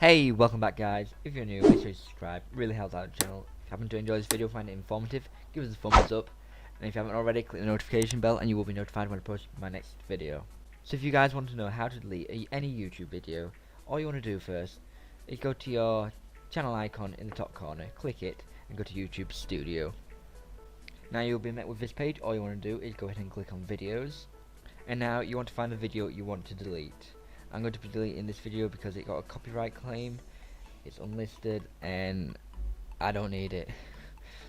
Hey, welcome back guys. If you're new, make sure you subscribe. Really helps out the channel. If you happen to enjoy this video, find it informative, give us a thumbs up. And if you haven't already, click the notification bell and you will be notified when I post my next video. So if you guys want to know how to delete any YouTube video, all you want to do first is go to your channel icon in the top corner, click it, and go to YouTube Studio. Now you'll be met with this page. All you want to do is go ahead and click on videos. And now you want to find the video you want to delete. I'm going to be deleting this video because it got a copyright claim, it's unlisted, and I don't need it.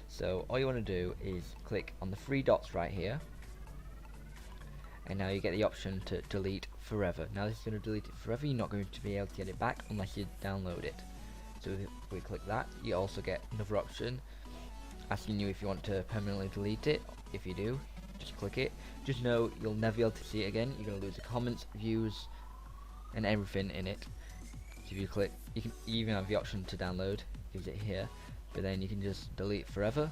So all you want to do is click on the three dots right here, and now you get the option to delete forever. Now this is going to delete it forever. You're not going to be able to get it back unless you download it. So if we click that, you also get another option asking you if you want to permanently delete it. If you do, just click it. Just know you'll never be able to see it again. You're going to lose the comments, views, and everything in it. So if you click, you even have the option to download, gives it here, but then you can just delete forever,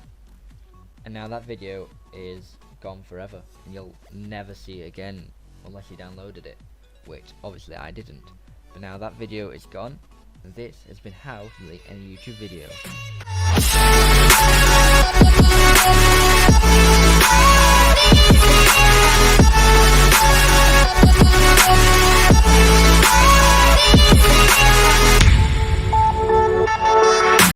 and now that video is gone forever and you'll never see it again unless you downloaded it, which obviously I didn't. But now that video is gone, and this has been how to delete any YouTube video.